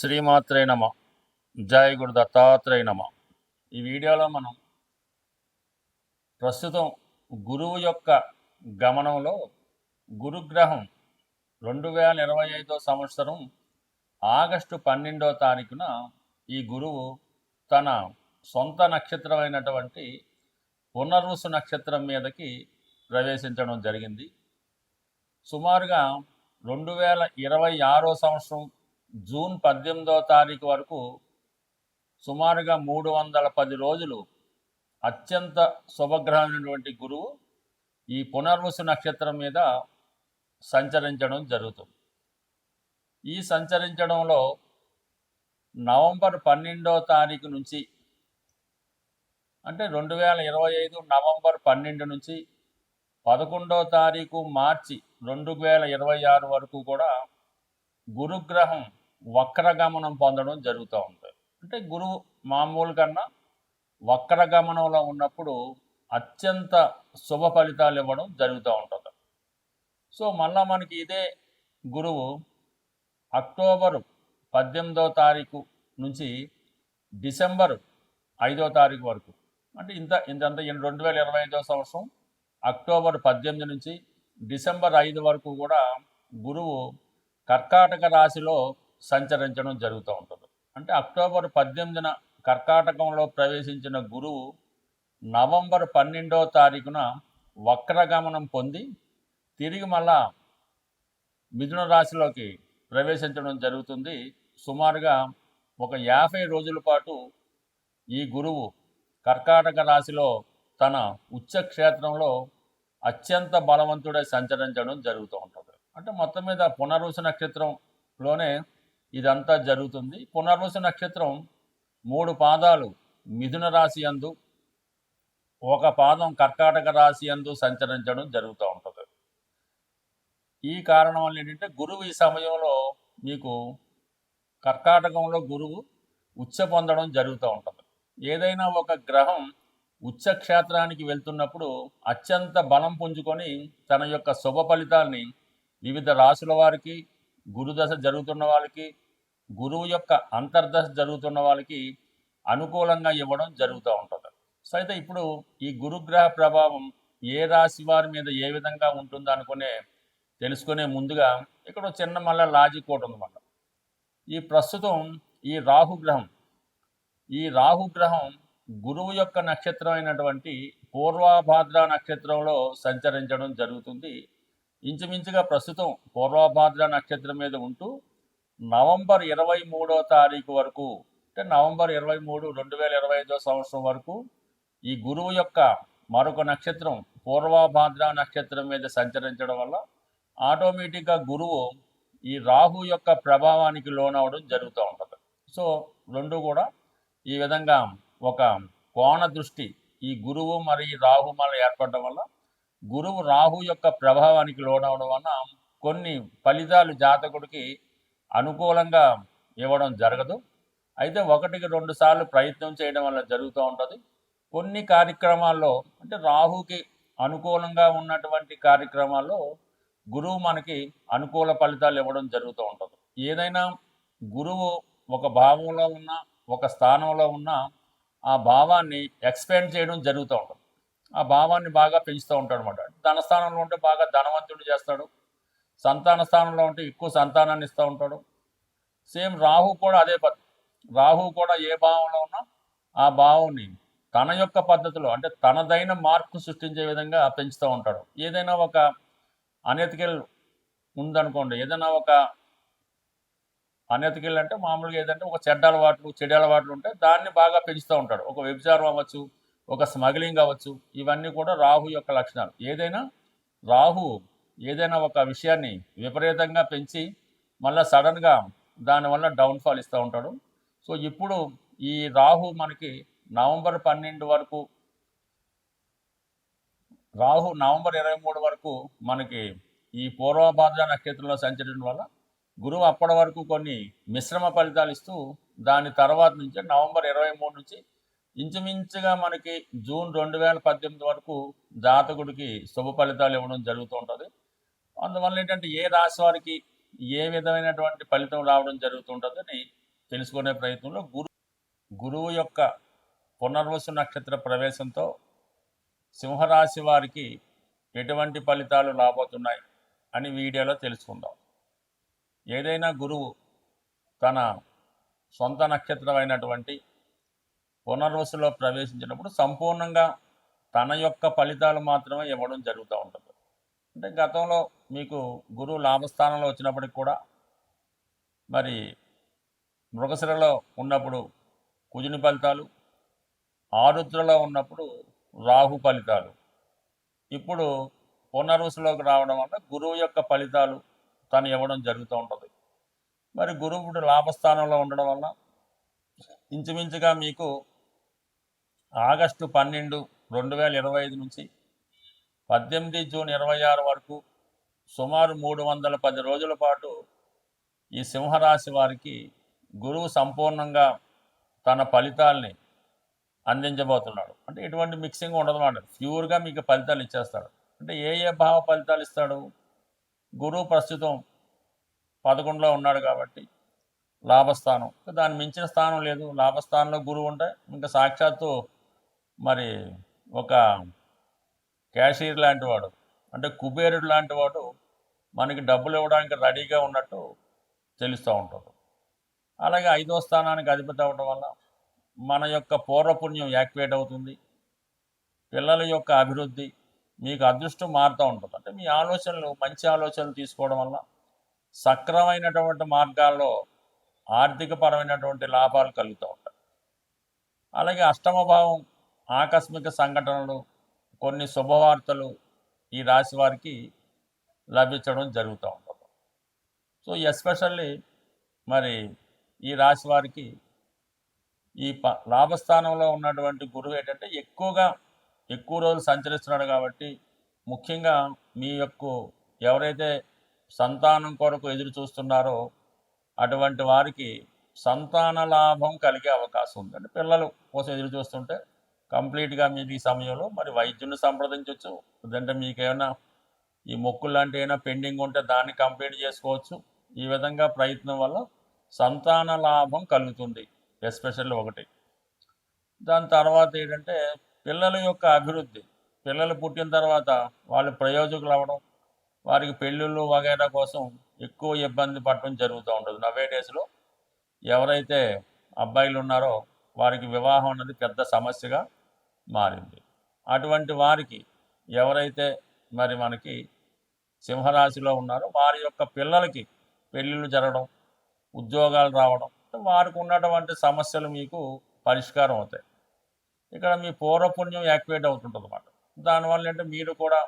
శ్రీమాత్రే నమ. జయ గురు దత్తాత్రేయ నమ. ఈ వీడియోలో మనం ప్రస్తుతం గురువు యొక్క గమనంలో గురుగ్రహం 2025 సంవత్సరం ఆగస్టు 12వ తారీఖున ఈ గురువు తన సొంత నక్షత్రమైనటువంటి పునర్వసు నక్షత్రం మీదకి ప్రవేశించడం జరిగింది. సుమారుగా 2026 సంవత్సరం జూన్ 18వ తారీఖు వరకు సుమారుగా 310 రోజులు అత్యంత శుభగ్రహమైనటువంటి గురువు ఈ పునర్వసు నక్షత్రం మీద సంచరించడం జరుగుతుంది. ఈ సంచరించడంలో నవంబర్ 12వ తారీఖు నుంచి అంటే 2025 నవంబర్ 12 నుంచి 11వ తారీఖు మార్చి 2026 వరకు కూడా గురుగ్రహం వక్రగమనం పొందడం జరుగుతూ ఉంటుంది. అంటే గురువు మామూలు కన్నా వక్రగమనంలో ఉన్నప్పుడు అత్యంత శుభ ఫలితాలు ఇవ్వడం జరుగుతూ ఉంటుంది. సో మళ్ళా మనకి ఇదే గురువు అక్టోబరు 18వ తారీఖు నుంచి డిసెంబర్ 5వ తారీఖు వరకు అంటే ఇంతంతా 2025 సంవత్సరం అక్టోబర్ 18 నుంచి డిసెంబర్ 5 వరకు కూడా గురువు కర్కాటక రాశిలో సంచరించడం జరుగుతూ ఉంటుంది. అంటే అక్టోబర్ 18న కర్కాటకంలో ప్రవేశించిన గురువు నవంబర్ 12వ తారీఖున వక్రగమనం పొంది తిరిగి మళ్ళా మిథున రాశిలోకి ప్రవేశించడం జరుగుతుంది. సుమారుగా ఒక 50 రోజుల పాటు ఈ గురువు కర్కాటక రాశిలో తన ఉచ్చక్షేత్రంలో అత్యంత బలవంతుడై సంచరించడం జరుగుతూ ఉంటుంది. అంటే మొత్తం మీద పునర్వసు నక్షత్రంలోనే ఇదంతా జరుగుతుంది. పునర్వసు నక్షత్రం 3 పాదాలు మిథున రాశి యందు, ఒక పాదం కర్కాటక రాశి యందు సంచరించడం జరుగుతూ ఉంటుంది. ఈ కారణం వల్ల ఏంటంటే గురువు ఈ సమయంలో మీకు కర్కాటకంలో గురువు ఉచ్చ పొందడం జరుగుతూ ఉంటుంది. ఏదైనా ఒక గ్రహం ఉచ్చక్షేత్రానికి వెళ్తున్నప్పుడు అత్యంత బలం పుంజుకొని తన యొక్క శుభ ఫలితాల్ని వివిధ రాశుల వారికి, గురుదశ జరుగుతున్న వాళ్ళకి, గురువు యొక్క అంతర్దశ జరుగుతున్న వాళ్ళకి అనుకూలంగా ఇవ్వడం జరుగుతూ ఉంటుంది. సో అయితే ఇప్పుడు ఈ గురుగ్రహ ప్రభావం ఏ రాశి వారి మీద ఏ విధంగా ఉంటుందో తెలుసుకునే ముందుగా ఇక్కడ చిన్న మళ్ళీ లాజిక్ ఒకటి ఉందన్నమాట. ఈ ప్రస్తుతం ఈ రాహుగ్రహం గురువు యొక్క నక్షత్రం అయినటువంటి పూర్వభాద్ర నక్షత్రంలో సంచరించడం జరుగుతుంది. ఇంచుమించుగా ప్రస్తుతం పూర్వభాద్ర నక్షత్రం మీద ఉంటూ నవంబర్ 23వ తారీఖు వరకు అంటే నవంబర్ 23, 2025 సంవత్సరం వరకు ఈ గురువు యొక్క మరొక నక్షత్రం పూర్వభాద్ర నక్షత్రం మీద సంచరించడం వల్ల ఆటోమేటిక్గా గురువు ఈ రాహు యొక్క ప్రభావానికి లోనవడం జరుగుతూ ఉంటుంది. సో రెండు కూడా ఈ విధంగా ఒక కోణ దృష్టి ఈ గురువు మరి రాహు మళ్ళీ ఏర్పడడం వల్ల గురువు రాహు యొక్క ప్రభావానికి లోనవడం వలన కొన్ని ఫలితాలు జాతకుడికి అనుకూలంగా ఇవ్వడం జరగదు. అయితే 1-2 సార్లు ప్రయత్నం చేయడం వల్ల జరుగుతూ ఉంటుంది. కొన్ని కార్యక్రమాల్లో అంటే రాహుకి అనుకూలంగా ఉన్నటువంటి కార్యక్రమాల్లో గురువు మనకి అనుకూల ఫలితాలు ఇవ్వడం జరుగుతూ ఉంటుంది. ఏదైనా గురువు ఒక భావంలో ఉన్న ఒక స్థానంలో ఉన్న ఆ భావాన్ని ఎక్స్పాండ్ చేయడం జరుగుతూ ఉంటుంది. ఆ భావాన్ని బాగా పెంచుతూ ఉంటాడు అనమాట. ధనస్థానంలో ఉంటే బాగా ధనవంతుడు చేస్తాడు, సంతాన స్థానంలో ఉంటే ఎక్కువ సంతానాన్ని ఇస్తూ ఉంటాడు. సేమ్ రాహు కూడా అదే రాహు కూడా ఏ భావంలో ఉన్నా ఆ భావాన్ని తన యొక్క పద్ధతిలో అంటే తనదైన మార్పు సృష్టించే విధంగా పెంచుతూ ఉంటాడు. ఏదైనా ఒక అనెతికల్ ఉందనుకోండి, ఏదైనా ఒక అనెతికల్ అంటే మామూలుగా ఏదంటే ఒక చెడ్డ అలవాట్లు ఉంటే దాన్ని బాగా పెంచుతూ ఉంటాడు. ఒక వ్యభిచారం అవ్వచ్చు, ఒక స్మగ్లింగ్ అవ్వచ్చు, ఇవన్నీ కూడా రాహు యొక్క లక్షణాలు. రాహు ఏదైనా ఒక విషయాన్ని విపరీతంగా పెంచి మళ్ళీ సడన్గా దానివల్ల డౌన్ఫాల్ ఇస్తూ ఉంటాడు. సో ఇప్పుడు ఈ రాహు మనకి నవంబర్ 12 వరకు, రాహు నవంబర్ 23 వరకు మనకి ఈ పూర్వభాద్ర నక్షత్రంలో సంచరించడం వల్ల గురువు అప్పటి వరకు కొన్ని మిశ్రమ ఫలితాలు ఇస్తూ దాని తర్వాత నుంచి నవంబర్ 23 నుంచి ఇంచుమించుగా మనకి జూన్ 2018 వరకు జాతకుడికి శుభ ఫలితాలు ఇవ్వడం జరుగుతూ ఉంటుంది. అందువల్ల ఏంటంటే ఏ రాశి వారికి ఏ విధమైనటువంటి ఫలితం రావడం జరుగుతుంటుందని తెలుసుకునే ప్రయత్నంలో గురువు యొక్క పునర్వసు నక్షత్ర ప్రవేశంతో సింహరాశి వారికి ఎటువంటి ఫలితాలు రాబోతున్నాయి అని వీడియోలో తెలుసుకుందాం. ఏదైనా గురువు తన సొంత నక్షత్రం అయినటువంటి పునర్వసులో ప్రవేశించినప్పుడు సంపూర్ణంగా తన యొక్క ఫలితాలు మాత్రమే ఇవ్వడం జరుగుతూ ఉంటుంది. అంటే గతంలో మీకు గురువు లాభస్థానంలో వచ్చినప్పటికి కూడా మరి మృగశిరలో ఉన్నప్పుడు కుజుని ఫలితాలు, ఆరుద్రలో ఉన్నప్పుడు రాహు ఫలితాలు, ఇప్పుడు పునర్వసులోకి రావడం వల్ల గురువు యొక్క ఫలితాలు తను ఇవ్వడం జరుగుతూ ఉంటుంది. మరి గురువుడు లాభస్థానంలో ఉండడం వల్ల ఇంచుమించుగా మీకు ఆగస్టు 12, 2025 నుంచి 18 జూన్ 26 వరకు సుమారు 310 రోజుల పాటు ఈ సింహరాశి వారికి గురువు సంపూర్ణంగా తన ఫలితాల్ని అందించబోతున్నాడు. అంటే ఎటువంటి మిక్సింగ్ ఉండదన్నమాట. ప్యూర్గా మీకు ఫలితాలు ఇచ్చేస్తాడు. అంటే ఏ భావ ఫలితాలు ఇస్తాడు? గురువు ప్రస్తుతం 11లో ఉన్నాడు కాబట్టి లాభస్థానం, దాన్ని మించిన స్థానం లేదు. లాభస్థానంలో గురువు ఉంటే ఇంకా సాక్షాత్తు మరి ఒక క్యాషియర్ లాంటి వాడు, అంటే కుబేరుడు లాంటి వాడు మనకి డబ్బులు ఇవ్వడానికి రెడీగా ఉన్నట్టు తెలుస్తూ ఉంటుంది. అలాగే 5వ స్థానానికి అధిపతి అవ్వడం వల్ల మన యొక్క పూర్వపుణ్యం యాక్టివేట్ అవుతుంది. పిల్లల యొక్క అభివృద్ధి, మీకు అదృష్టం మారుతూ ఉంటుంది. అంటే మీ ఆలోచనలు, మంచి ఆలోచనలు తీసుకోవడం వల్ల సక్రమైనటువంటి మార్గాల్లో ఆర్థికపరమైనటువంటి లాభాలు కలుగుతూ ఉంటాయి. అలాగే 8వ భావం ఆకస్మిక సంఘటనలు, కొన్ని శుభవార్తలు ఈ రాశి వారికి లభించడం జరుగుతూ ఉంటుంది. సో ఎస్పెషల్లీ మరి ఈ రాశి వారికి ఈ లాభస్థానంలో ఉన్నటువంటి గురువు ఏంటంటే ఎక్కువ రోజులు సంచరిస్తున్నాడు కాబట్టి ముఖ్యంగా మీ యొక్క ఎవరైతే సంతానం కొరకు ఎదురు చూస్తున్నారో అటువంటి వారికి సంతాన లాభం కలిగే అవకాశం ఉంది. అంటే పిల్లలు కోసం ఎదురు చూస్తుంటే కంప్లీట్గా మీకు ఈ సమయంలో మరి వైద్యుని సంప్రదించవచ్చు. లేదంటే మీకేమైనా ఈ మొక్కులు లాంటి ఏమైనా పెండింగ్ ఉంటే దాన్ని కంప్లీట్ చేసుకోవచ్చు. ఈ విధంగా ప్రయత్నం వల్ల సంతాన లాభం కలుగుతుంది ఎస్పెషల్లీ ఒకటి. దాని తర్వాత ఏంటంటే పిల్లల యొక్క అభివృద్ధి. పిల్లలు పుట్టిన తర్వాత వాళ్ళు ప్రయోజకులు అవ్వడం, వారికి పెళ్ళిళ్ళు వగైరా కోసం ఎక్కువ ఇబ్బంది పడటం జరుగుతూ ఉంటుంది. నవే డేస్లో ఎవరైతే అబ్బాయిలు ఉన్నారో వారికి వివాహం అన్నది పెద్ద సమస్యగా మారింది. అటువంటి వారికి ఎవరైతే మరి మనకి సింహరాశిలో ఉన్నారో వారి యొక్క పిల్లలకి పెళ్ళిళ్ళు జరగడం, ఉద్యోగాలు రావడం, వారికి ఉన్నటువంటి సమస్యలు మీకు పరిష్కారం అవుతాయి. ఇక్కడ మీ పూర్వపుణ్యం యాక్టివేట్ అవుతుంటుంది అన్నమాట. దానివల్ల అంటే మీరు కూడా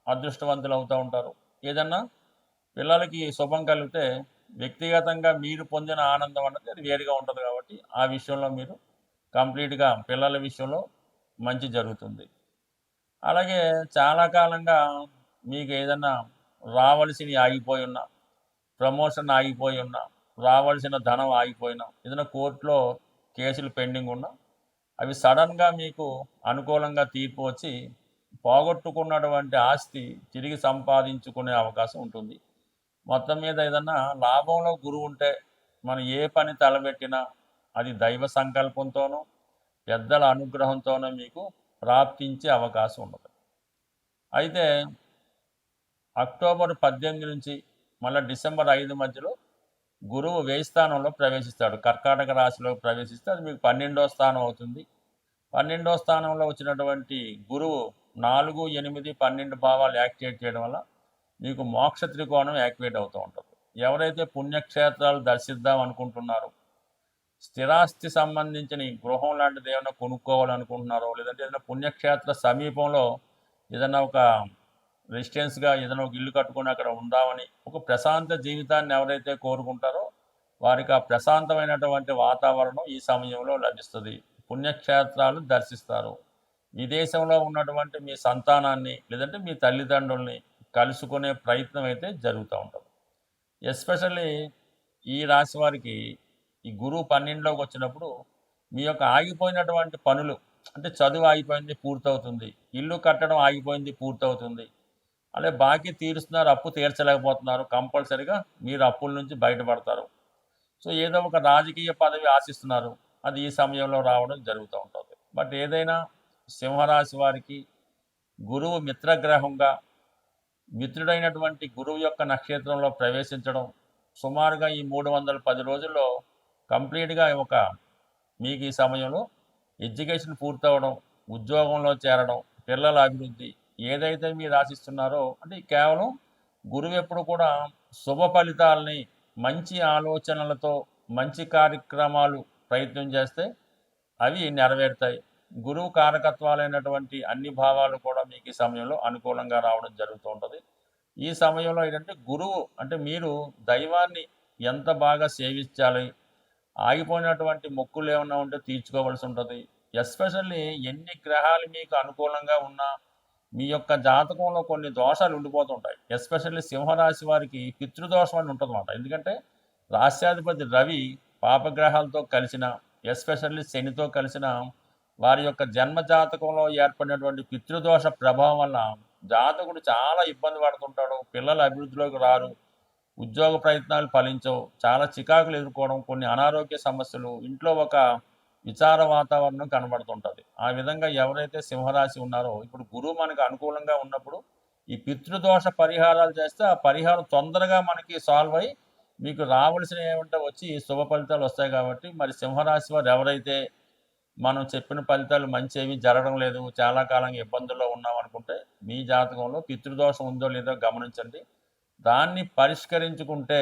అదృష్టవంతులు అవుతూ ఉంటారు. ఏదన్నా పిల్లలకి శుభం కలిగితే వ్యక్తిగతంగా మీరు పొందిన ఆనందం అన్నది అది వేరుగా ఉంటుంది కాబట్టి ఆ విషయంలో మీరు కంప్లీట్గా పిల్లల విషయంలో మంచి జరుగుతుంది. అలాగే చాలా కాలంగా మీకు ఏదన్నా రావాల్సినవి ఆగిపోయి ఉన్నా, ప్రమోషన్ ఆగిపోయి ఉన్నా, రావాల్సిన ధనం ఆగిపోయినా, ఏదైనా కోర్టులో కేసులు పెండింగ్ ఉన్నా అవి సడన్గా మీకు అనుకూలంగా తీర్పు వచ్చి పోగొట్టుకున్నటువంటి ఆస్తి తిరిగి సంపాదించుకునే అవకాశం ఉంటుంది. మొత్తం మీద ఏదన్నా లాభంలో గురువు ఉంటే మనం ఏ పని తలబెట్టినా అది దైవ సంకల్పంతోనూ పెద్దల అనుగ్రహంతోనూ మీకు ప్రాప్తించే అవకాశం ఉండదు. అయితే అక్టోబర్ 18 నుంచి మళ్ళీ డిసెంబర్ 5 మధ్యలో గురువు వ్యయ స్థానంలో ప్రవేశిస్తాడు. కర్కాటక రాశిలో ప్రవేశిస్తే అది మీకు 12వ స్థానం అవుతుంది. 12వ స్థానంలో వచ్చినటువంటి గురువు 4, 8, 12 భావాలు యాక్టివేట్ చేయడం వల్ల మీకు మోక్ష త్రికోణం యాక్టివేట్ అవుతూ ఉంటుంది. ఎవరైతే పుణ్యక్షేత్రాలు దర్శిద్దాం అనుకుంటున్నారో, స్థిరాస్తి సంబంధించిన ఈ గృహం లాంటిది ఏమైనా కొనుక్కోవాలనుకుంటున్నారో, లేదంటే ఏదైనా పుణ్యక్షేత్ర సమీపంలో ఏదైనా ఒక రెసిడెన్స్గా ఏదైనా ఒక ఇల్లు కట్టుకొని అక్కడ ఉందామని ఒక ప్రశాంత జీవితాన్ని ఎవరైతే కోరుకుంటారో వారికి ఆ ప్రశాంతమైనటువంటి వాతావరణం ఈ సమయంలో లభిస్తుంది. పుణ్యక్షేత్రాలు దర్శిస్తారు. విదేశంలో ఉన్నటువంటి మీ సంతానాన్ని లేదంటే మీ తల్లిదండ్రుల్ని కలుసుకునే ప్రయత్నం అయితే జరుగుతూ ఉంటుంది. ఎస్పెషల్లీ ఈ రాశి వారికి ఈ గురువు 12లోకి వచ్చినప్పుడు మీ యొక్క ఆగిపోయినటువంటి పనులు, అంటే చదువు ఆగిపోయింది పూర్తవుతుంది, ఇల్లు కట్టడం ఆగిపోయింది పూర్తవుతుంది, అలాగే బాకీ తీరుస్తున్నారు, అప్పు తీర్చలేకపోతున్నారు, కంపల్సరీగా మీరు అప్పుల నుంచి బయటపడతారు. సో ఏదో ఒక రాజకీయ పదవి ఆశిస్తున్నారు, అది ఈ సమయంలో రావడం జరుగుతూ ఉంటుంది. బట్ ఏదైనా సింహరాశి వారికి గురువు మిత్రగ్రహంగా, మిత్రుడైనటువంటి గురువు యొక్క నక్షత్రంలో ప్రవేశించడం సుమారుగా ఈ 310 రోజుల్లో కంప్లీట్గా మీకు ఈ సమయంలో ఎడ్యుకేషన్ పూర్తవడం, ఉద్యోగంలో చేరడం, పిల్లల అభివృద్ధి ఏదైతే మీరు ఆశిస్తున్నారో, అంటే కేవలం గురువు ఎప్పుడు కూడా శుభ ఫలితాలని, మంచి ఆలోచనలతో మంచి కార్యక్రమాలు ప్రయత్నం చేస్తే అవి నెరవేరుతాయి. గురువు కారకత్వాలైనటువంటి అన్ని భావాలు కూడా మీకు ఈ సమయంలో అనుకూలంగా రావడం జరుగుతూ ఉంటుంది. ఈ సమయంలో ఏంటంటే గురువు అంటే మీరు దైవాన్ని ఎంత బాగా సేవించాలి, ఆగిపోయినటువంటి మొక్కులు ఏమన్నా ఉంటే తీర్చుకోవాల్సి ఉంటుంది. ఎస్పెషల్లీ ఎన్ని గ్రహాలు మీకు అనుకూలంగా ఉన్నా మీ యొక్క జాతకంలో కొన్ని దోషాలు ఉండిపోతుంటాయి. ఎస్పెషల్లీ సింహరాశి వారికి పితృదోషం అని ఉంటుందన్నమాట. ఎందుకంటే రాశ్యాధిపతి రవి పాపగ్రహాలతో కలిసిన, ఎస్పెషల్లీ శనితో కలిసిన వారి యొక్క జన్మ జాతకంలో ఏర్పడినటువంటి పితృదోష ప్రభావం వల్ల జాతకుడు చాలా ఇబ్బంది పడుతుంటాడు. పిల్లల అభివృద్ధిలోకి రారు, ఉద్యోగ ప్రయత్నాలు ఫలించవు, చాలా చికాకులు ఎదుర్కోవడం, కొన్ని అనారోగ్య సమస్యలు, ఇంట్లో ఒక విచార వాతావరణం కనబడుతుంటుంది. ఆ విధంగా ఎవరైతే సింహరాశి ఉన్నారో, ఇప్పుడు గురువు మనకు అనుకూలంగా ఉన్నప్పుడు ఈ పితృదోష పరిహారాలు చేస్తే ఆ పరిహారం తొందరగా మనకి సాల్వ్ అయ్యి మీకు రావాల్సిన ఏమంటే వచ్చి శుభ ఫలితాలు వస్తాయి. కాబట్టి మరి సింహరాశి వారు ఎవరైతే మనం చెప్పిన ఫలితాలు మంచి ఏవి జరగడం లేదు, చాలా కాలంగా ఇబ్బందుల్లో ఉన్నాం అనుకుంటే మీ జాతకంలో పితృదోషం ఉందో లేదో గమనించండి. దాన్ని పరిష్కరించుకుంటే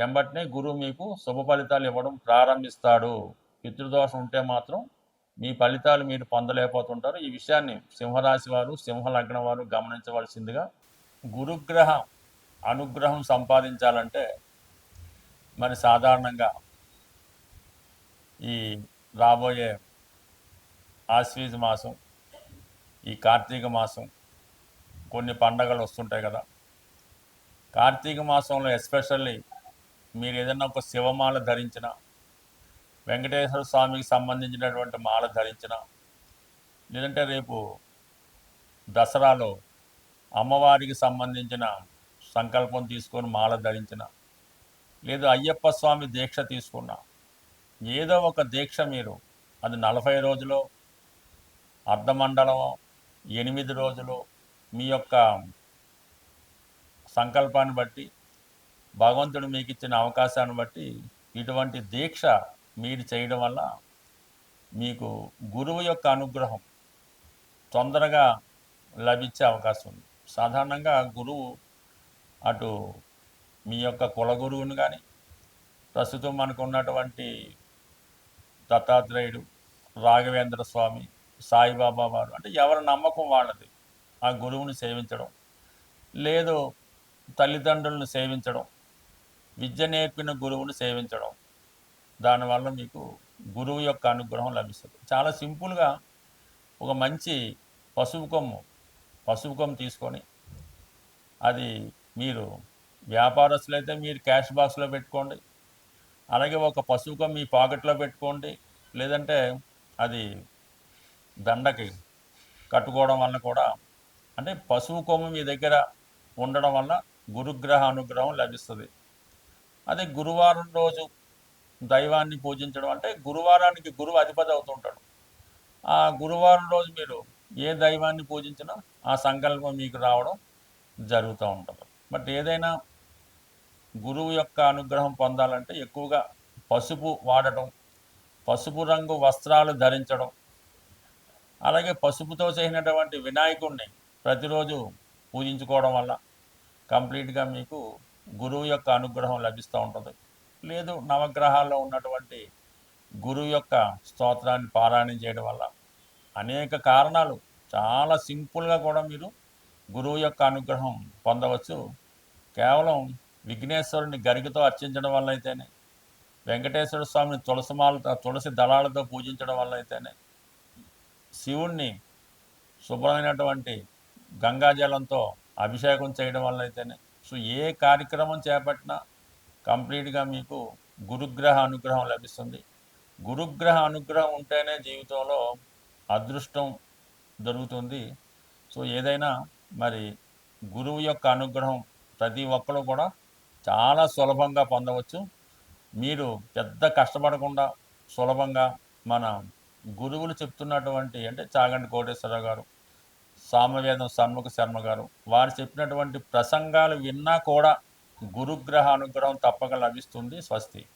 ఎంబటినే గురువు మీకు శుభ ఫలితాలు ఇవ్వడం ప్రారంభిస్తాడు. పితృదోషం ఉంటే మాత్రం మీ ఫలితాలు మీరు పొందలేకపోతుంటారు. ఈ విషయాన్ని సింహరాశి వారు, సింహ లగ్నం వారు గమనించవలసిందిగా. గురుగ్రహ అనుగ్రహం సంపాదించాలంటే మరి సాధారణంగా ఈ రాబోయే ఆశ్వీజ మాసం, ఈ కార్తీక మాసం, కొన్ని పండగలు వస్తుంటాయి కదా. కార్తీక మాసంలో ఎస్పెషల్లీ మీరు ఏదైనా ఒక శివమాల ధరించిన, వెంకటేశ్వర స్వామికి సంబంధించినటువంటి మాల ధరించిన, లేదంటే రేపు దసరాలో అమ్మవారికి సంబంధించిన సంకల్పం తీసుకొని మాల ధరించిన, లేదు అయ్యప్ప స్వామి దీక్ష తీసుకున్న, ఏదో ఒక దీక్ష మీరు, అది 40 రోజులు, అర్ధమండలం, 8 రోజులు, మీ యొక్క సంకల్పాన్ని బట్టి, భగవంతుడు మీకు ఇచ్చిన అవకాశాన్ని బట్టి ఇటువంటి దీక్ష మీరు చేయడం వల్ల మీకు గురువు యొక్క అనుగ్రహం తొందరగా లభించే అవకాశం ఉంది. సాధారణంగా గురువు అటు మీ యొక్క కులగురువుని కానీ, ప్రస్తుతం మనకు ఉన్నటువంటి దత్తాత్రేయుడు, రాఘవేంద్ర స్వామి, సాయిబాబా వారు, అంటే ఎవరి నమ్మకం వాళ్ళది, ఆ గురువుని సేవించడం, లేదు తల్లిదండ్రులను సేవించడం, విద్య నేర్పిన గురువుని సేవించడం, దానివల్ల మీకు గురువు యొక్క అనుగ్రహం లభిస్తుంది. చాలా సింపుల్గా ఒక మంచి పసుపు కొమ్ము తీసుకొని, అది మీరు వ్యాపారస్తులైతే మీరు క్యాష్ బాక్స్లో పెట్టుకోండి, అలాగే ఒక పసుపు కొమ్ము మీ పాకెట్లో పెట్టుకోండి, లేదంటే అది దండకి కట్టుకోవడం వల్ల కూడా, అంటే పసుపు కొమ్ము మీ దగ్గర ఉండడం వల్ల గురుగ్రహ అనుగ్రహం లభిస్తుంది. అదే గురువారం రోజు దైవాన్ని పూజించడం, అంటే గురువారానికి గురువు అధిపతి అవుతుంటాడు. ఆ గురువారం రోజు మీరు ఏ దైవాన్ని పూజించినా ఆ సంకల్పం మీకు రావడం జరుగుతూ ఉంటుంది. బట్ ఏదైనా గురువు యొక్క అనుగ్రహం పొందాలంటే ఎక్కువగా పసుపు వాడటం, పసుపు రంగు వస్త్రాలు ధరించడం, అలాగే పసుపుతో చేసినటువంటి వినాయకుడిని ప్రతిరోజు పూజించుకోవడం వల్ల కంప్లీట్గా మీకు గురువు యొక్క అనుగ్రహం లభిస్తూ ఉంటుంది. లేదు నవగ్రహాల్లో ఉన్నటువంటి గురువు యొక్క స్తోత్రాన్ని పారాయణం చేయడం వల్ల అనేక కారణాలు, చాలా సింపుల్గా కూడా మీరు గురువు యొక్క అనుగ్రహం పొందవచ్చు. కేవలం విఘ్నేశ్వరుని గరికతో అర్చించడం వల్ల అయితేనే, వెంకటేశ్వర స్వామిని తులసి దళాలతో పూజించడం వల్ల అయితేనే, శివుణ్ణి శుభ్రమైనటువంటి గంగాజలంతో అభిషేకం చేయడం వల్ల అయితేనే, సో ఏ కార్యక్రమం చేపట్టినా కంప్లీట్గా మీకు గురుగ్రహ అనుగ్రహం లభిస్తుంది. గురుగ్రహ అనుగ్రహం ఉంటేనే జీవితంలో అదృష్టం దొరుకుతుంది. సో ఏదైనా మరి గురువు యొక్క అనుగ్రహం ప్రతి ఒక్కరు కూడా చాలా సులభంగా పొందవచ్చు. మీరు పెద్ద కష్టపడకుండా సులభంగా మన గురువులు చెప్తున్నటువంటి అంటే చాగంటి కోటేశ్వరరావు గారు, సామవేదం షణ్ముఖ శర్మ గారు వారు చెప్పినటువంటి ప్రసంగాలు విన్నా కూడా గురుగ్రహ అనుగ్రహం తప్పక లభిస్తుంది. స్వస్తి.